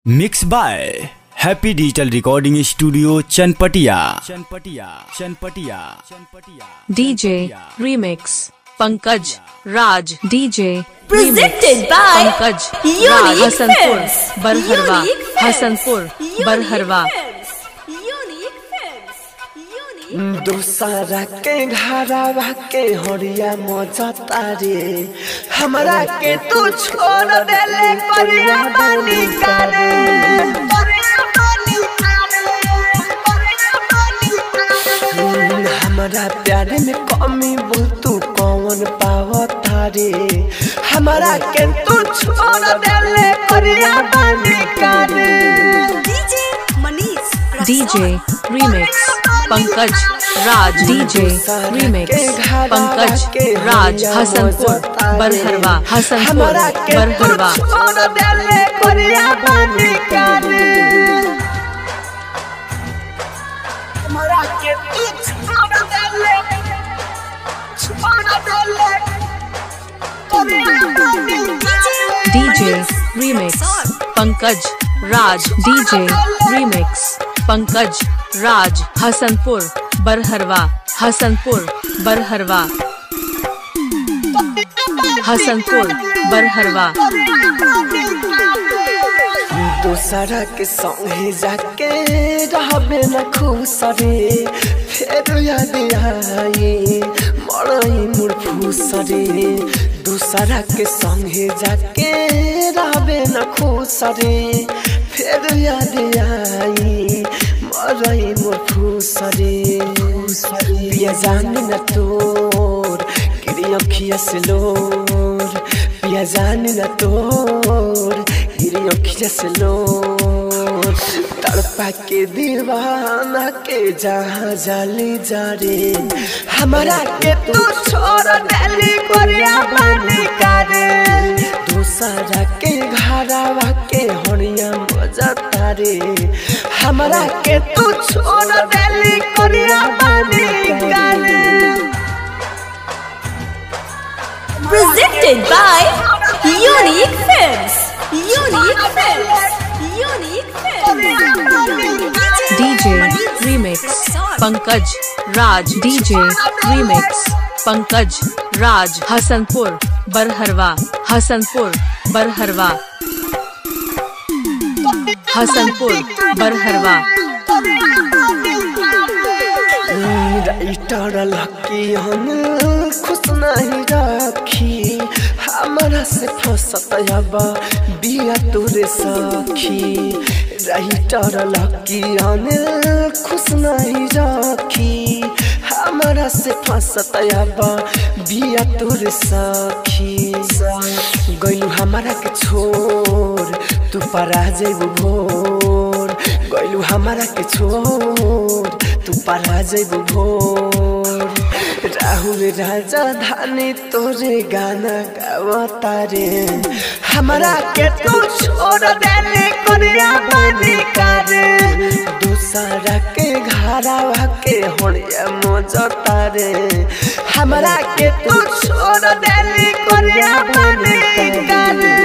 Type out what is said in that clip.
Mix by happy digital recording studio Chanpatia. DJ remix Pankaj Raj. DJ Presented by Pankaj Raj Unique Hasanpur Films. Barharwa Unique Films. Hasanpur Barharwa. Unique Films. Unique दूसरा के घरवा के हरिया मजा तारे हमरा के तू छोड़ देले करिया बानी करे हमरा प्यार में कमी बोल तू कौन पाव तारे हमरा के तू छोड़ देले करिया बानी करे। DJ remix Pankaj Raj. DJ remix Pankaj Raj Hasanpur Barharwa Hasanpur Barharwa. DJ remix Pankaj Raj. DJ remix Pankaj Raj Hasanpur Barharwa Hasanpur Barharwa Hasanpur Barharwa. दूसरा के संगे जाके रहबे न खुश रे फिर याद आई मरई मोर फूस रे। दूसरा के संगे जाके रहबे न खुश रे फिर याद आई मरई मोर फूस रे। पिया जान न तोर गिरी अखिया से लोर पिया जान न तोर गिरी अखिया से लोर तड़पा के दीवाना के जहाँ जाली जा रे हमारा के तू छोड़ देली कोरिया बानी करे। दूसरा के घरवा के हरिया मजा तारे हमारा के तू छोड़ देली कोरिया बानी करे। Presented by Unique Films. Unique Films. Unique Films. DJ remix Pankaj Raj. DJ remix Pankaj Raj Hasanpur Barharwa Hasanpur Barharwa Hasanpur Barharwa. Writer Lucky हम खुश नहीं रखी हमारा से फसत अब बिया तोरे सखी। राइटर लकी हम खुश नहीं रखी हमारा से फसत अब बिया तोरे सखी। गइलू हमारा के छोड़ तू परा जेबू भोर गइलू हमारा के छोड़ तू परा जेबू भोर। राहुल राजा धानी तोरे गाना गावता रे हमारा के तू छोड़ देले कोरिया बानी करे। दूसरा के घरवा के हरिया मजा तारे हमारा के तू छोड़ देले कोरिया बानी करे।